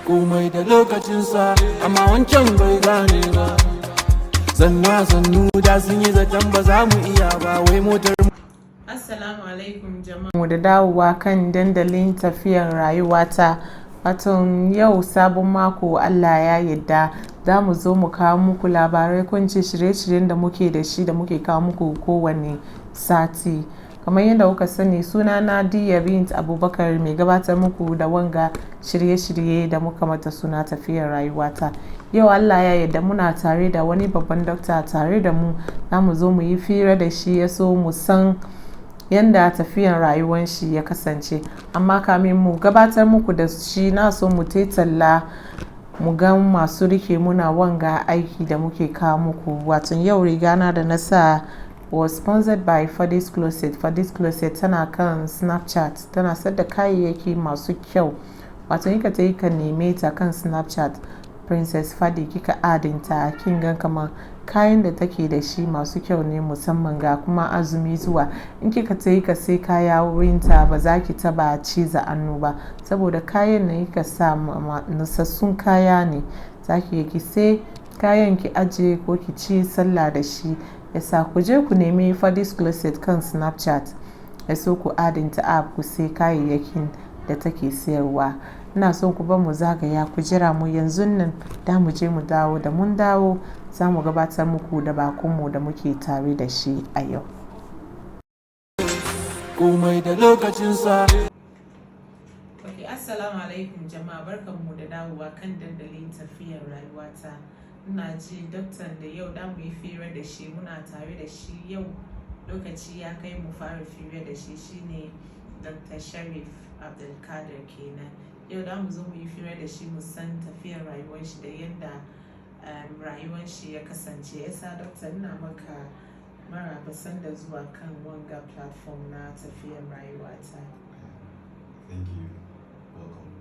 komai da lokacinsa amma wancan bai gane ba. Zanna sannu da sun yi zaton ba za mu iya ba wai motar. Assalamu alaikum jama'a. Mu da dawowa kan dandalin tafiyar rayuwata. Watan yau sabon mako Allah ya yarda za mu zo mu kawo muku labarai kunce shirye-shiryen da muke da shi da muke kawo muku kowane sati. Kamar yadda kuka sani sunana Diya Bint Abubakar mai gabatar muku da wanga shirye-shirye da muka mata suna tafiyar rayuwata. Yau Allah ya yarda muna tare da wani babban dokta tare da mu, za mu zo mu yi fira da shi ya so mu san yanda tafiyan rayuwar shi ya kasance. Amma kamin mu gabatar muku da shi na so mu talla mu ga masu rike muna wanga aiki da muke kawo muku. Watan yau rigana da na sa was sponsored by Fadi's Closet. Fadi's Closet tana kan Snapchat, tana sadda kayayyaki masu kyau. Wato kika ta yi ka neme ta kan Snapchat Princess Fadi, kika adinta kin gan kamar kayan da take da shi masu kyau ne, musamman ga kuma azumi zuwa. In kika ta yi ka sai kaya wurinta ba za ki taba ciza hannu ba, saboda kayan na kika sa nasassun kaya ne. Za ki yi ki sai kayan ki aje ko ki ci sallah da shi. Yasa ku je ku nemi Fadi's Closet kan Snapchat, ya so ku adinta app ku sai kayayyakin da take sayarwa. Ina son ku ba mu zagaya ku jira mu yanzu nan da mu je mu dawo. Da mun dawo za mu gabatar muku da bakonmu da muke tare da shi a yau. Komai da lokacinsa. Okay, assalamu alaikum jama'a, barkanmu da dawowa kan dandalin tafiyar rayuwata. Ina ji daktan da yau da mu yi fira da shi, muna tare da shi yau. Lokaci ya kai mu fara fira da shi, shine Dr. Sharif Abdul Kadir kenan. Yau da mu zo mu yi fira da shi mu san tafiyar rayuwar shi da yadda rayuwar shi ya kasance. Yasa dakta ina maka maraba da zuwa kan wanga platform na tafiyar rayuwata. Thank you. Welcome.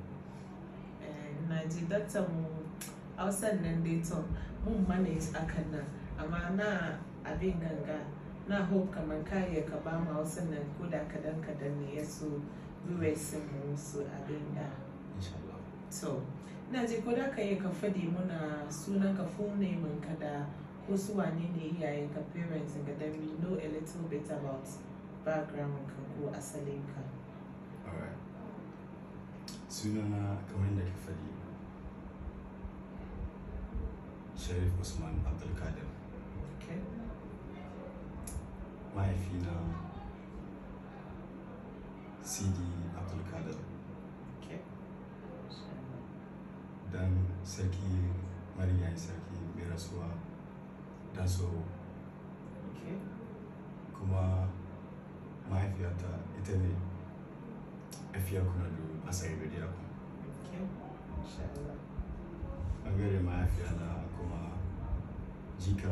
Na ji dakta mu hausan nan dai to mun manage akan nan, amma na abin ganga na hope kamar kaya ka ba mu hausan nan ko da kadan ne ya so viewers mu su abin da Inshallah. so na ji ko da ka yi ka fadi muna sunan ka, full name ka da ko su wane ne iyayen ka, parents ka, then we know a little bit about background ka ko asalin ka. Alright. Sunana kamar yadda ka faɗi, Sharif Osman Abdul Kadir. Okay. Mahaifina CD Abdul Kadir. Okay. Dan sarki marigayi sarki mai rasuwa dan so. Okay. Kuma mahaifiyata ita ne afiyar kuna da asari da ku. Okay. Inshallah. Bangare mahaifiyana kuma jika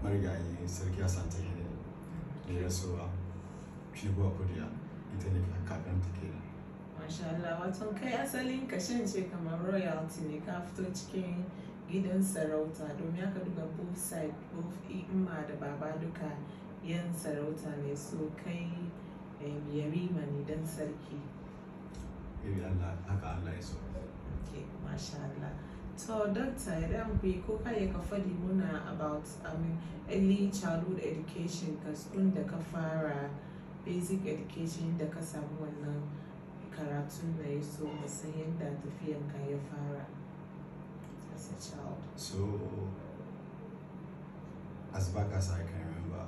marigayi sarki Hassan ta ne mai rasuwa shi kuwa kuriya ita ne kakanta kenan. Masha Allah, wato kai asalin ka ce kamar royalty ne, ka fito cikin gidan sarauta, domin aka duba both side, both imma da baba duka yan sarauta ne, so kai yarima ne dan sarki. Iri Allah, haka Allah ya so. Okay, Masha Allah. So doctor, idan ku ko kai ka fadi muna about early childhood education, ka tun da ka fara basic education da ka samu wannan karatun na yi, so musan yadda tafiyan ka ya fara as a child. So, as back as I can remember,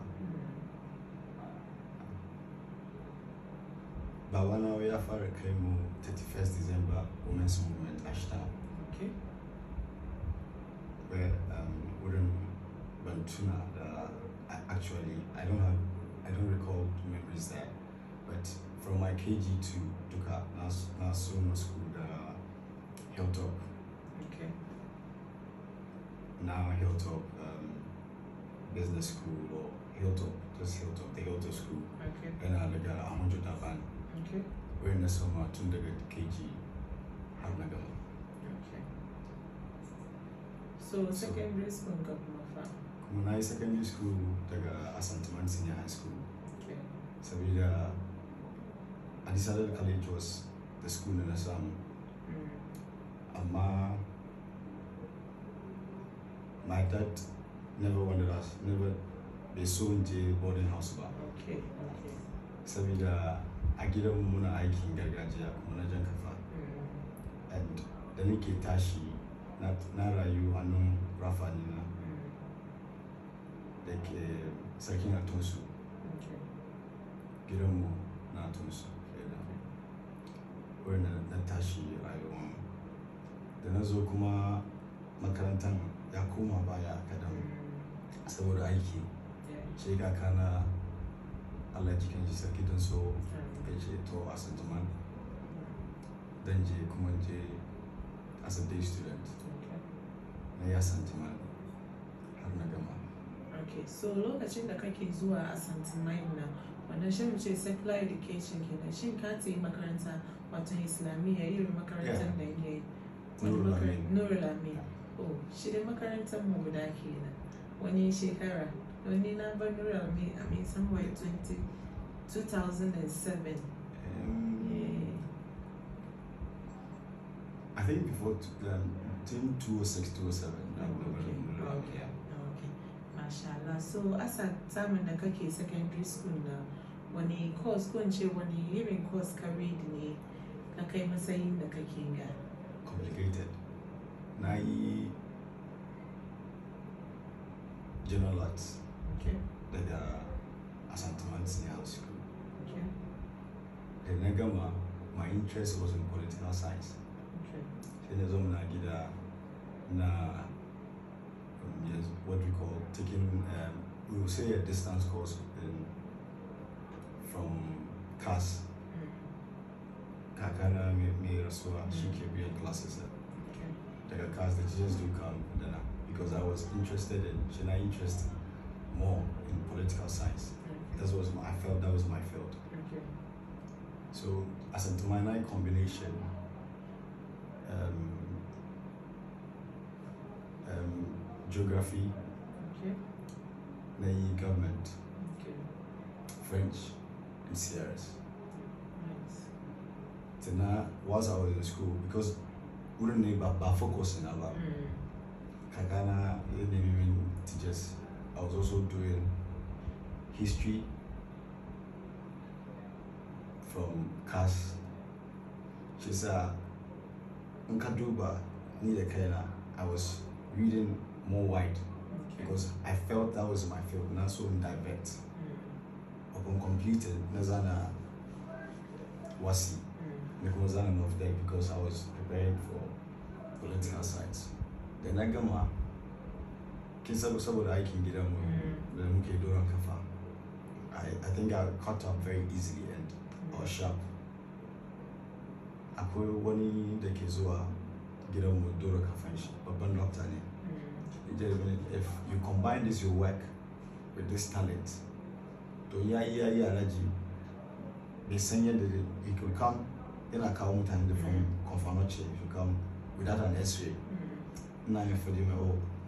Babana ya fara kai mu 31st December Women's Movement Ashtown. Okay. Where wouldn't Bantuna actually I don't recall memories there, but from my KG to Duka National School Hilltop. Okay. Now Hilltop Business School or Hilltop, just Hilltop, the Hilltop School. Okay. And I got 100 Taban. Okay. We're in the summer to the KG Habnagam. Okay. So secondary school ka kuma fa? Kuma na yi secondary school daga Asantaman Senior High School. Okay. Sabida Adisada College was the school in Assam. amma my dad never wanted us, never bai so in je boarding house ba. Okay. Saboda a gidanmu muna aikin gargajiya kuma na jan kafa. And da nake tashi na rayu hannun rafani na da ke sarkin atunsu. Gidanmu na atunsu. Wurin na tashi rayuwa. Da na zo kuma makarantar ya koma baya kadan saboda aiki. Shi kakana Allah jikin shi sarki don so ya ce to as a man dan je kuma je as a day student na ya santiman har na gama. Okay, so lokacin da kake zuwa a santiman na wannan shi ce secular education kenan, shin ka ta yi makaranta wato islamiyya irin makarantar da ya Nurul Amin. Oh, shi da makarantar mu guda kenan. Wani shekara wani na bar Nurul Amin somewhere 2007. I think before 2006, 2007. Okay. Mashallah. So asa samun da kake secondary school na wani course ko ce wani irin course ka read ne ka kai matsayin da kake ga? Complicated. Na yi general arts. Okay. Daga Asantaman Senior High School. Okay. Da na gama, my interest was in political science. Okay. Sai na zo na gida na yes, what we call taking we will say a distance course from CAS. Kakana me rasuwa she ke biyan classes daga CAS. The teachers do come then because I was interested in more in political science. I felt that was my field. Okay. So as a minor combination, geography, Okay. government, Okay. French, and CRS. Nice. So now, whilst I was in school, because we didn't need but focusing about Kakana naming teachers, I was also doing history from CAS. She said, Nkaduba, Nidekaina, I was reading more wide because I felt that was my field, not so in divert. Upon completed, Nazana Wasi, Nikozana of there because I was preparing for political science. Then I gama, Kinsabu Sabu I can get them I think I caught up very easily and I was sharp. Akwai wani da ke zuwa gidanmu Dora Kafanshi, babban doctor ne. If you combine this your work with this talent, to alaji bai san yadda he could come yana kawo mutane da from Confanoche if you come without an X-ray. Ina yin fadi mai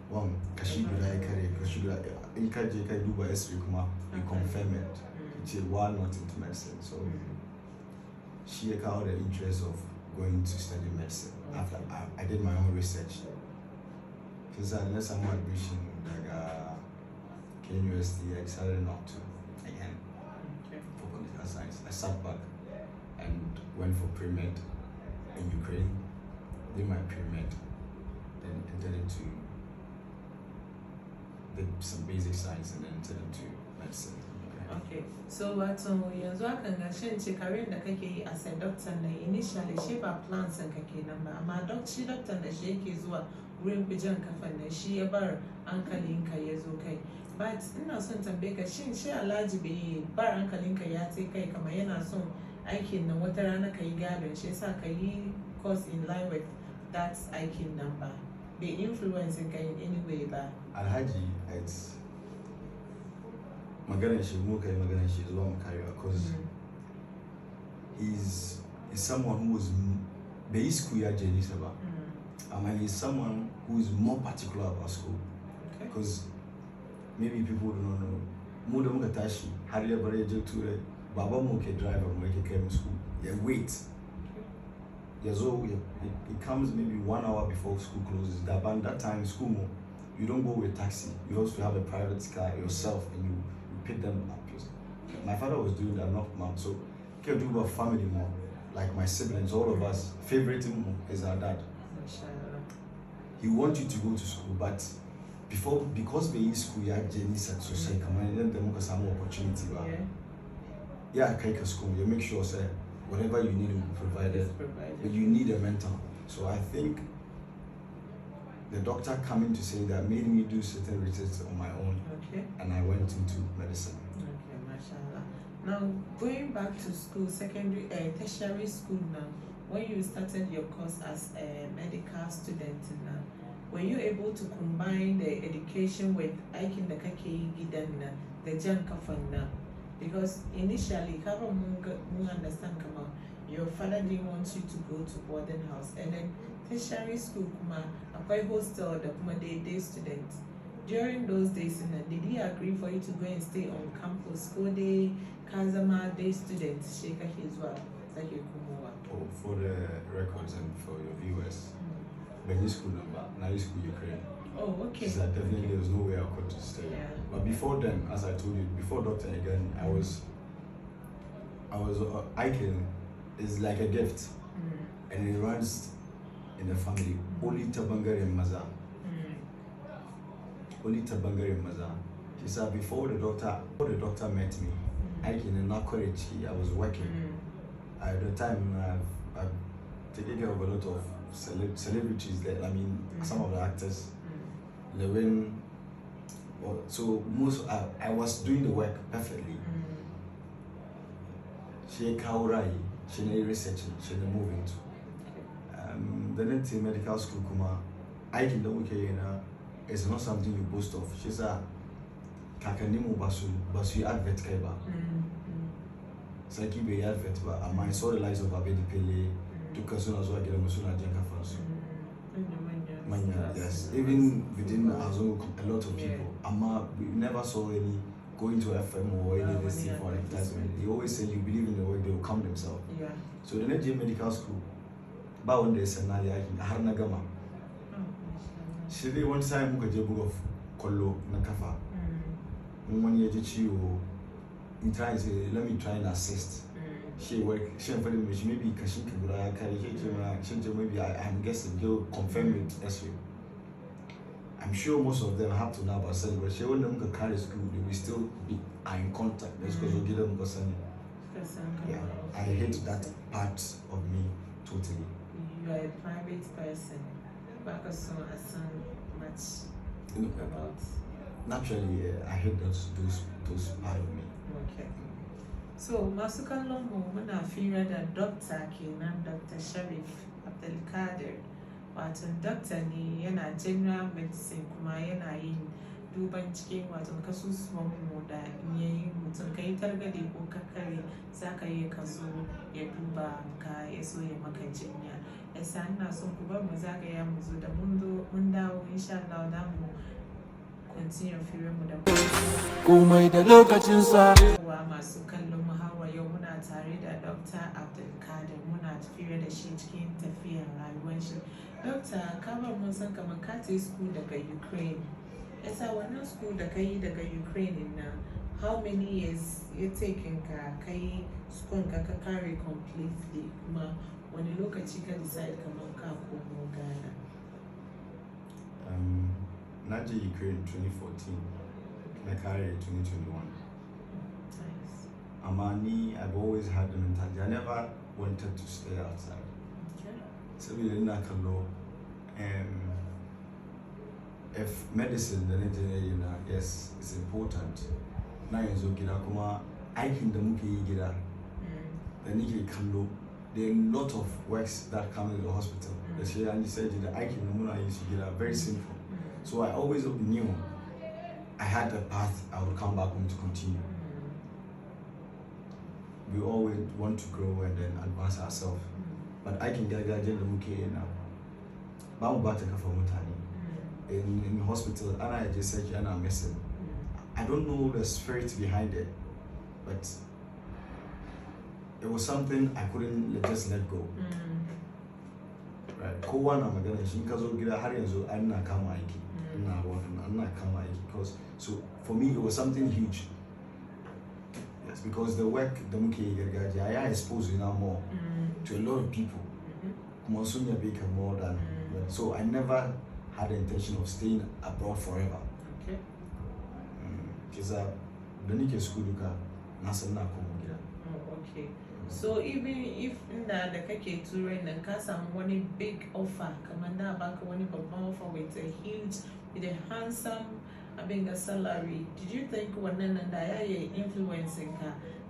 one kashi guda ya kare kashi guda in ka je ka duba X-ray kuma you confirm it. It's why not into medicine. So she had the interest of going to study medicine. After I did my own research. Since I left some admission like University, I decided not to again for political science. I sat back and went for pre-med in Ukraine, did my pre-med, then entered into some basic science and then entered into medicine. Okay, so wato yanzu hakan ga shin shekarun da kake yi as a doctor na initially shi ba plans ɗin kake nan ba, amma shi doctor da shi yake zuwa wurin bijan kafan nan shi ya bar hankalinka ya zo kai. But ina son tambaye ka shin shi Alhaji bai bar hankalinka ya ce kai kamar yana son aikin nan wata rana ka yi gadon shi yasa ka yi course in line with that aikin nan ba, bai influence ka in any way ba. Alhaji, it's maganar shi mu kai maganar shi zuwa mu karewa because he's someone who is bai school ya je nisa ba, he's someone who is more particular about school because maybe people do not know mu da muka tashi har ya bar ya je turai baban mu ke driver mu yake kai mu school ya wait it comes maybe 1 hour before school closes. That time school, you don't go with taxi. You also have a private car yourself, and you pick them up. My father was doing that, not mom. So, can do about family more. Like my siblings, all of us, favorite is our dad. He wants you to go to school, but because we in school, you have Jenny said so say come on, then them some opportunity. Yeah, take school. You make sure say whatever you need will be provided, but you need a mentor. So I think the doctor coming to say that made me do certain research on my own, and I went into medicine. Okay, mashallah. Now going back to school, tertiary school now. When you started your course as a medical student now, were you able to combine the education with aikin da kake yi gidan nan da jan kafan nan? Because initially, we understand come your father didn't want you to go to boarding house, and then tertiary school kuma akwai hostel da kuma day students. During those days, did he agree for you to go and stay on campus? Ko dai ka zama day students she kake zuwa sake komowa? For the records and for your viewers, when school number, now school Ukraine. Oh, okay. So definitely there was no way I could stay. Yeah. But before then, as I told you, before Dr. again, I was Aiken is like a gift, and it runs in the family. Only Tabangari and Maza. Only Tabangari and Maza. She said before the doctor met me, Aiken in Nakorichi, I was working. At the time, I've taken care of a lot of celebrities. Some of the actors. Lewin. So I was doing the work perfectly. She Kaurai, she researching, she moving to. The next medical school kuma, I can do it's not something you boast of. She's a kakanimu basu advert kaiba. Saki be advert ba, I saw the lives of Abedi Pele, took as soon as I get a Musuna Janka France. Yes, even within Azul, a lot of people. We never saw any going to FM or any this thing for advertisement. They always say you believe in the work, they will come themselves. Yeah. So the next year medical school, but one day Senali Harnagama. She did one time book a book of Kolo Nakafa. 1 year you try and say, let me try and assist. She maybe maybe I'm guessing they'll confirm it as well. I'm sure most of them have to know about selling, but she will never carry school, they will still be in contact. That's because we'll give them yeah. I hate that part of me totally. You are a private person, but also as much about naturally, I hate those part of me. Okay. So, masukan mu muna fira da doctor kenan Dr. Sharif Abdul Kadir. Wato doctor ne yana general medicine kuma yana yin duban cikin wato kasusuwan mu da yayin mutum kai targade ko kakare zaka yi kaso ya duba ka ya so ya maka jinya. Yasa ina son ku bar mu zagaya mu zo da mun dawo insha Allah da mu continue firar mu da komai da lokacinsa. Masu kallon mu hawa yau muna tare da Dr. Abdul Kadir, muna tafiya da shi cikin tafiyar rayuwar shi. Doctor, kamar mun san kamar ka ta school daga Ukraine. Yasa wannan school da kai daga Ukraine nan, how many years ya taken ka kai school ka kare completely, kuma wani lokaci ka decide kamar ka komo Ghana? Naje Ukraine 2014, na kare 2021. Nice. Amani, I've always had the mentality. I never wanted to stay outside. Okay. So we didn't know. If medicine, then yes, it's important. Now is okay. Kuma I can the muki gira. Then you can there are a lot of works that come in the hospital. The Shayani said that I can muna is very simple. So I always knew I had a path I would come back home to continue. We always want to grow and then advance ourselves. But I can get the muki now. In hospital, and I just said, and I'm missing. I don't know the spirit behind it, but it was something I couldn't just let go. right kowa na magana shi in ka zo gida har yanzu an na kama aiki ina kama aiki because so for me it was something huge. Yes, because the work da muke yi gargajiya ya expose you now more to a lot of people kuma sun yabe ka more than so I never had the intention of staying abroad forever. Okay. Kisa da nake school duka na san na koma gida. Okay. So even if da kake turai nan ka samu wani big offer kamar da baka wani babban offer with a handsome abin ga salary, did you think wannan nan da ya yi influencing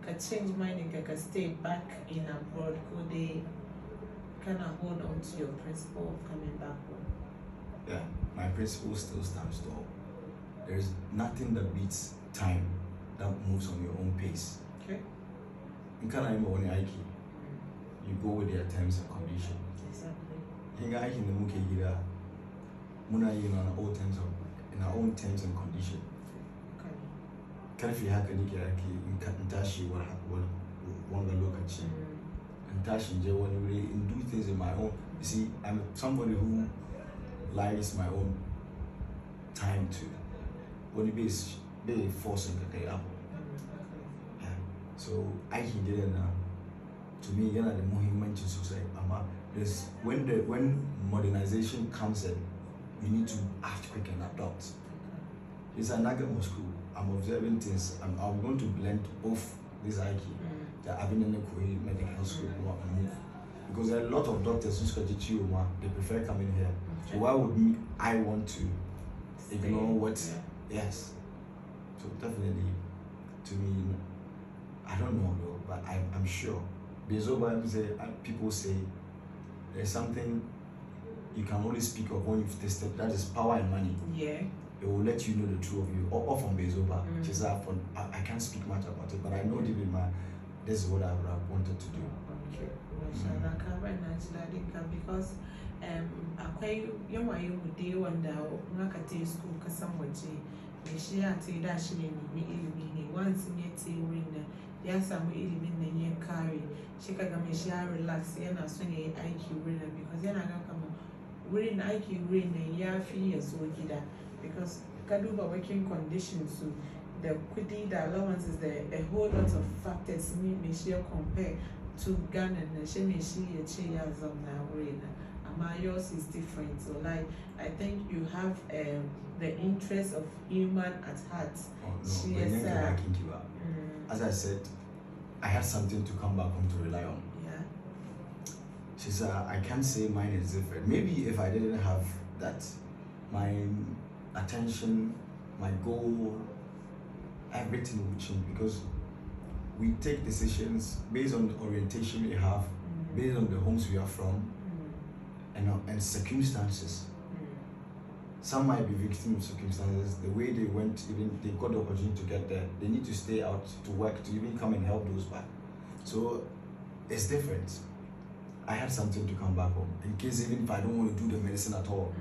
ka change mind ka stay back in abroad ko dai kana hold on to your principle of coming back home? Yeah, my principle still stands tall. There is nothing that beats time that moves on your own pace. Okay. In Canada, you go with their terms and conditions. Exactly. In aiki da muke gida, muna yi in our own terms and conditions. Okay. Karfi haka nake ake in tashi wanga lokaci. In tashi je wani wuri in do things in my own. You see, I'm somebody who likes my own time to. When it is they forcing the up. Yeah. So aiki gida na to me yana da muhimmanci sosai amma there's when modernization comes in you need to act quick and adopt. It's an agama school. I'm observing things. I'm going to blend both this aiki that I've been in the medical school because there are a lot of doctors who they prefer coming here. So why would I want to ignore what? Yes. So definitely, to me, I don't know though, but I'm sure. People say there's something you can only speak of when you've tasted. That is power and money. Yeah. It will let you know the two of you. Or from Bezoba, I can't speak much about it, but I know deep in my this is what I would have wanted to do. Okay. Because akwai yawaye bude wanda ngaka te school kasan waje me shi ya te da shi ne ilimi ne once ne te wurin nan ya samu ilimin nan ya kare shi kaga me shi ya relax yana son yayi aiki wurin nan because yana ga kamar wurin aiki wurin nan ya fi ya zo gida because ka duba working conditions su the kudi da allowances there a whole lot of factors me shi ya compare to Ghana na shi ne shi ya ce ya zauna wurin nan. Yours is different, so like I think you have the interest of human at heart. Oh, no. As I said, I had something to come back home to rely on. Yeah. She said, I can't say mine is different. Maybe if I didn't have that, my attention, my goal, everything would change because we take decisions based on the orientation we have, based on the homes we are from, and circumstances. Some might be victims of circumstances. The way they went, even they got the opportunity to get there, they need to stay out to work to even come and help those back. So it's different. I had something to come back home in case even if I don't want to do the medicine at all.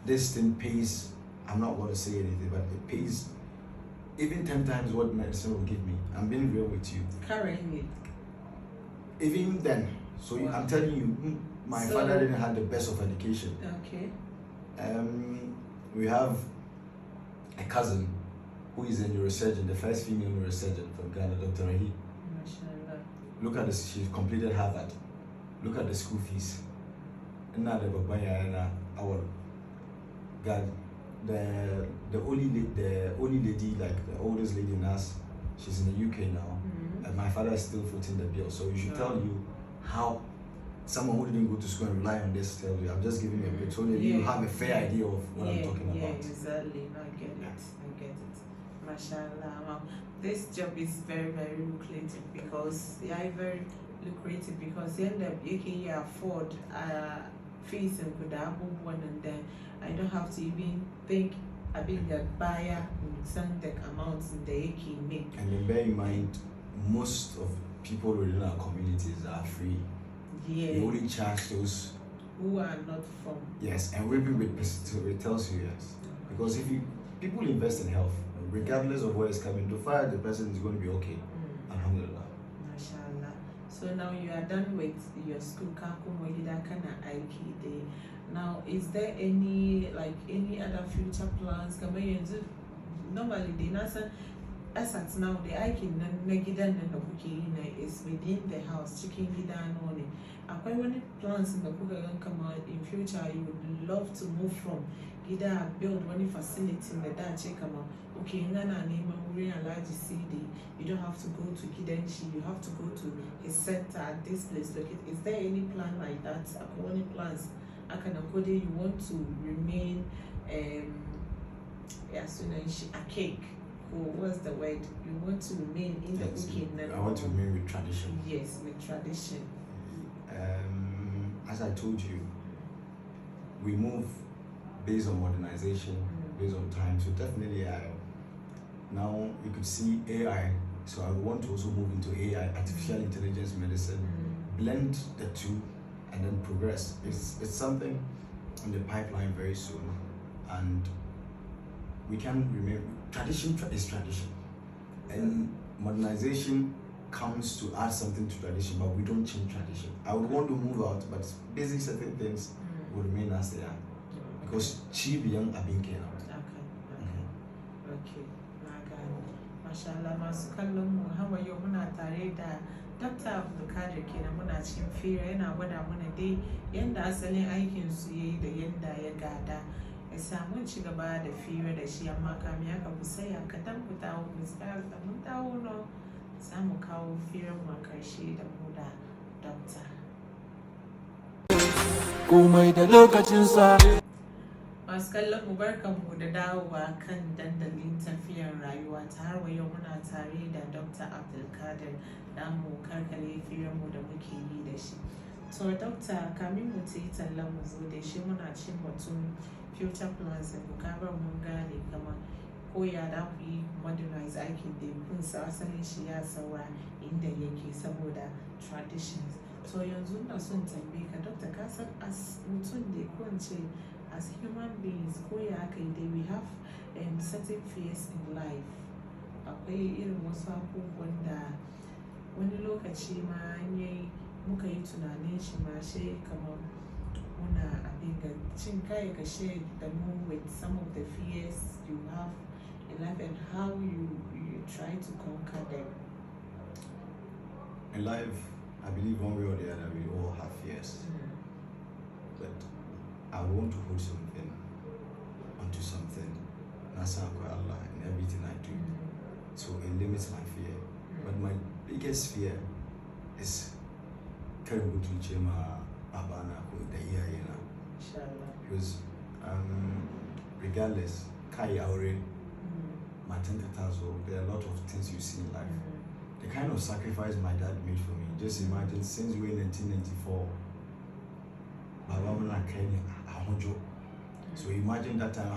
This thing pays. I'm not going to say anything, but it pays even 10 times what medicine will give me. I'm being real with you. Currently. Even then. So wow. I'm telling you. My father didn't have the best of education. Okay. We have a cousin who is a neurosurgeon, the first female neurosurgeon from Ghana, Dr. Rahi. Look at this, she completed Harvard. Look at the school fees. Now the babaya our God, the only lady, like the oldest lady in us, she's in the UK now, and my father is still footing the bill. So you should tell you how. Someone who didn't go to school and rely on this tell you. I'm just giving you a bit so that you have a fair idea of what I'm talking about. Yeah, exactly. No, I get it. Mashallah. This job is very, very lucrative because very lucrative because you end up you can afford fees and could have one and then I don't have to even think being a buyer send the amounts in the AK make. And then bear in mind most of people within our communities are free. Yeah. They only charge those who are not from. Yes, and working with it tells you yes. Because if people invest in health, regardless of where it's coming, to fire the person is going to be okay. Alhamdulillah. Mashallah. So now you are done with your school, ka kuma gida kana aiki dai. Now, is there any other future plans? Kamar yanzu normally dai na san as at now the aikin nan na gidan nan da kuke yi na is within the house, cikin gida nawa ne. Akwai wani plans da kuka gan kamar in future you would love to move from gida build wani facility da dace kamar okay in ana neman wurin Alhaji CD, you don't have to go to gidan shi, you have to go to his center at this place. Is there any plan like that? Akwai wani plans aka na ko dai you want to remain a cake? Or what's the word? You want to remain in the cooking? I want to remain with tradition. Yes, with tradition. As I told you, we move based on modernization, based on time. So definitely, now you could see AI. So I want to also move into AI, artificial intelligence medicine, blend the two, and then progress. It's something in the pipeline very soon, and we can remain. Tradition is tradition, and modernization comes to add something to tradition, but we don't change tradition. I would want to move out, but basic certain things will remain as they are, because cheap young are being cared Okay, na gane. Mashallah, masu kallon mu hawa yau muna tare da Dr. Abdul Kadir kenan, muna cikin Fira, yana gwada mana dai yanda asalin aikin su yayi da yanda ya gada. Ya samu ci gaba da Fira da shi, amma kamin haka ku saya kadan ku dawo mu tsaya da mun dawo no za mu kawo Firar mu karshe da mu da Doctor. Komai da lokacinsa. Masu kallon mu barkanmu da dawowa kan dandalin tafiyar rayuwa ta har yau muna tare da Dr. Abdul Kadir da mu karkare firanmu da muke yi da shi. To Doctor, kamin mu ta yi tallan mu zo da shi muna cin batun future plans da bukabar mun gane kama ko ya da ku yi modernize aikin da kun sa asalin shi ya saura inda yake saboda traditions. So yanzu na son tambaye ka Doctor, ka san as mutum da ko as human beings, we have certain fears in life. Akwai irin wasu abubuwan da wani lokaci ma muka yi tunanin shi ma shi kamar muna abin ga cin kai ka share da mu with some of the fears you have in life and how you try to conquer them. In life, I believe one way or the other we all have fears. But I want to hold something onto something. Nasakwa Allah in everything I do. So it limits my fear. But my biggest fear is carrying to Chema Abana because regardless, Kai Aure, Martin Katazo, there are a lot of things you see in life. The kind of sacrifice my dad made for me, just imagine since we were in 1994. So imagine that time,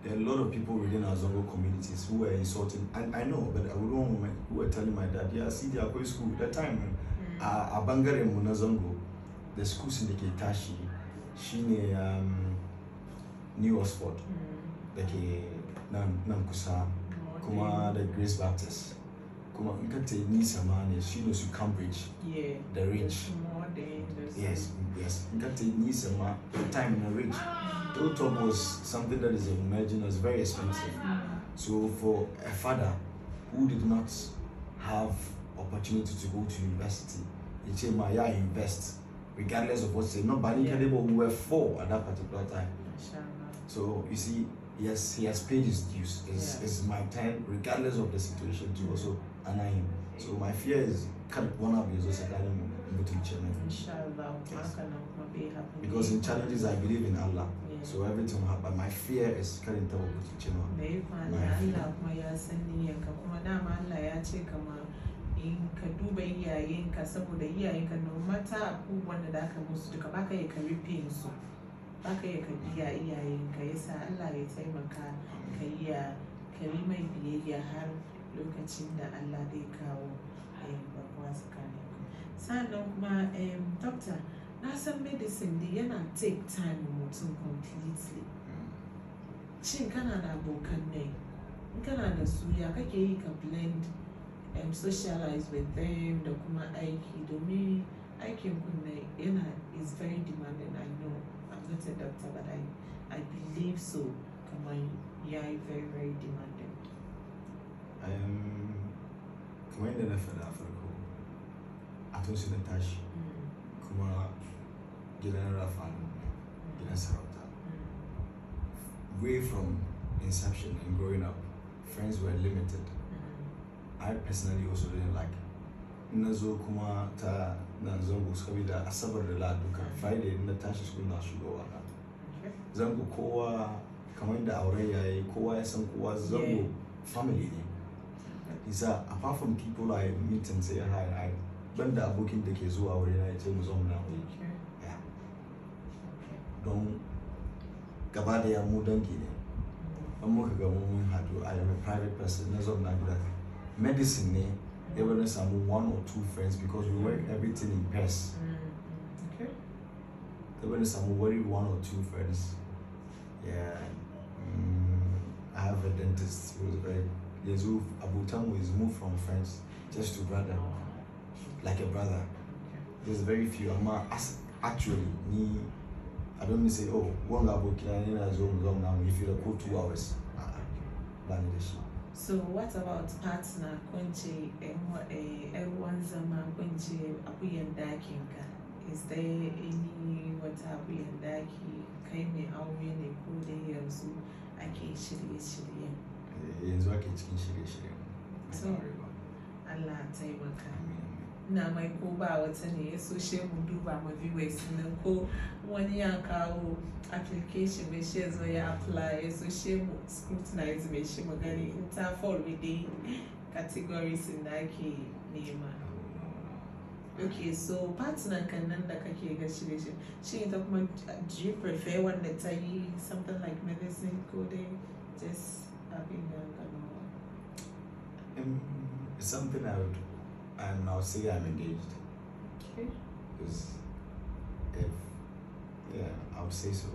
there are a lot of people within our Zongo communities who were insulting, and I know, but I would want who were telling my dad, yeah, see, they are going to school. That time, Abangare Muna Zongo, the school syndicate Tashi, Shine New Oxford, the Namkusa, Kuma, the Grace Baptist. Kuma Nkate Nisamane, she knows you Cambridge, the rich. Yes. Nkate Nisama, time in the rich. Total was something that is emerging as very expensive. So for a father who did not have opportunity to go to university, he said, "Maya invest, regardless of what say." Not Bani Kadebo, who were 4 at that particular time. So you see, yes, he has paid his dues. It's my time, regardless of the situation, to also honor him. So my fear is one of you also Inshallah. Because in challenges I believe in Allah. So everything will happen. My fear is carrying to in ka duba iyayenka saboda iyayenka no matter abubuwan da aka musu duka baka yi ka rufe su, baka yi ka biya iyayenka, yasa Allah ya taimaka ka yi mai biyayya har lokacin da Allah zai kawo babba tsakanin ku. Sannan kuma Doctor, na san medicine da yana take time mutum completely. Shin kana da abokan ne? In kana da su ya kake yi ka blend socialize with them da kuma aiki domin aikin kunne is very demanding. I know I'm not a doctor, but I believe so. Kamar very very demanding. Kamar yadda na faɗa a farko a tun su na tashi kuma gidan rafanu gidan sarauta. Way from inception and growing up, friends were limited. I personally also didn't like na zo kuma ta nan zango saboda asabar da laduka Friday na tashi school na shigowa na zango kowa kamar da auren yayi kowa ya san kowa zango family ne. Isa apart from people I meet and say hi, ban da abokin da ke zuwa wurin ya ce mu zo mu na don gaba da ya mu dangi ne. An muka ga mun haɗu, I am a private person na zo na gida medicine ne. They were some 1 or 2 friends because we work everything in pairs. Okay. There were some 1 or 2 friends. Yeah. I have a dentist who was very. Abdul is moved from friends just to brother, like a brother. There's very few. Actually, I don't mean say, oh, one Abu Kilani Zoom now if you go 2 hours. So what about partner kwenche everyone zama kwenche akuyan dakin ka? Is there any wata akuyan daki kai mai aure ne ko dai yanzu ake shirye-shirye? Yanzu ake cikin shirye-shirye. So Allah taimaka. Na mai ko ba wata ne ya so she mu duba ma viewers nan ko wani ya kawo application mai shi zo ya apply ya so she mu scrutinize mai shi magani in ta fall within categories in da ake nema. Okay, so partner kan nan da kake ga shirye shi ita kuma do you prefer wanda ta yi something like medicine ko dai just abin da it's something I'll say I'm engaged. Okay. Because I would say so.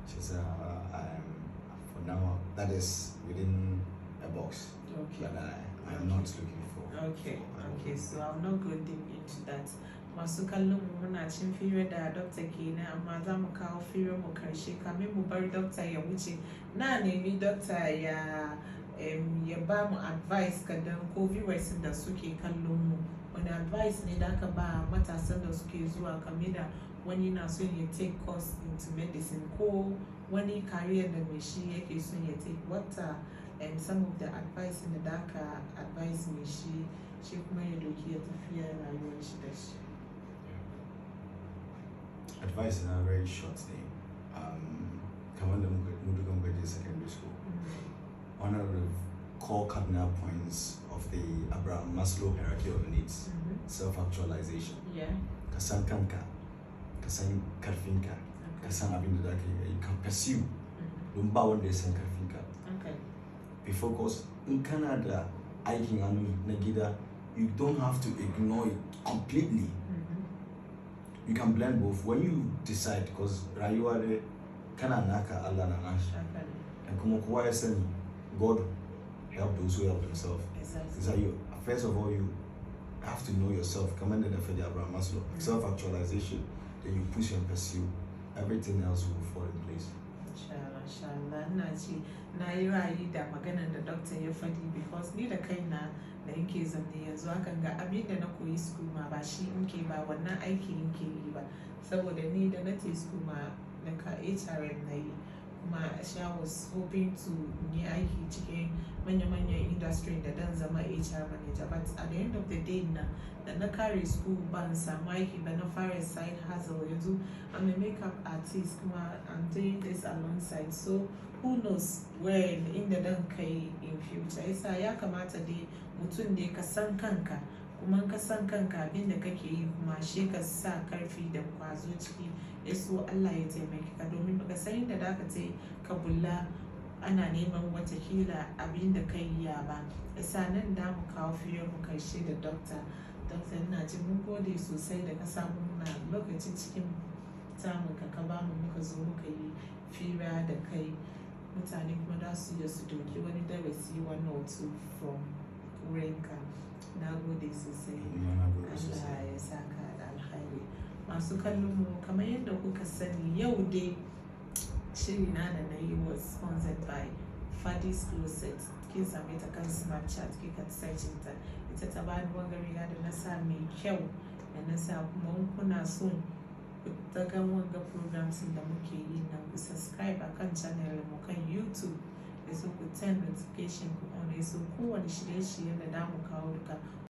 She's for now that is within a box. Okay. That I'm not looking for. Okay. So I'll not go deep into that. Masu kallon mu muna cin fira da Dr. Kenan amma za mu kawo fira mu karshe kamin mu bar Dr. ya wuce. Na nemi Dr. ya ba mu advice kadan ko viewers da suke kallon mu wani advice ne da aka ba matasan da suke zuwa game da wani na son ya take course into medicine ko wani career da mai shi yake son ya take what some of the advice da aka advice mai shi kuma ya doki ya tafiya rayuwar shi da shi. Advice in a very short name. Kamar da mu duka muka je secondary school. One of the core cardinal points of the Abraham Maslow hierarchy of needs, self-actualization. Yeah. Ka san kanka, ka san karfinka, ka san abin da you can pursue. Don ba wanda ya san karfinka. Okay. Before cause in Canada, aikin hannu na gida, you don't have to ignore it completely. You can blend both. When you decide, because rayuwa de kana naka Allah na nashi. And kuma kowa ya sani God help those who help themselves. Exactly. Is that you? First of all, you have to know yourself. Commanded for the Abraham Maslow. Self-actualization. Then you push and pursue. Everything else will fall in place. Inshallah. Na yi ra'ayi da maganar da doctor ya faɗi because ni da kaina da yake zanne yanzu hakan ga abin da na koyi school ma ba shi nke ba wannan aiki nke yi ba saboda ni da na te school ma na ka HRM na yi kuma she was hoping to yi aiki cikin manya-manyan industry da dan zama HR manager but at the end of the day na kare school ban samu aiki ba na fara side hustle yanzu I'm a makeup artist kuma I'm doing this alongside so who knows where inda dan kai in future yasa ya kamata dai mutum ne ka san kanka kuma ka san kanka abin da kake yi kuma shi ka sa karfi da kwazo ciki yaso Allah ya taimake ka domin baka san inda da ka ce ka bulla ana neman watakila abin da kai ya ba yasa nan da mu kawo fiye mu karshe da doctor ina ji mun gode sosai da ka samu muna lokacin cikin samun ka ba mu muka zo muka yi fira da kai mutane kuma da su doki wani darasi 1 or 2 from wurinka. Na gode sosai. Allah ya saka da alkhairi. Masu kallon mu kamar yadda kuka sani yau dai shiri na da na yi was sponsored by Fadi's Closet. Kin same ta kan Snapchat kika search ta. Ita ta bani wanga riga da na sa mai kyau da na sa kuma kuna son ku daga wanga programs da muke yi nan ku subscribe akan channel mu kan YouTube. Da su ku turn notification ku on so kowane shirye-shirye da damu kawo duka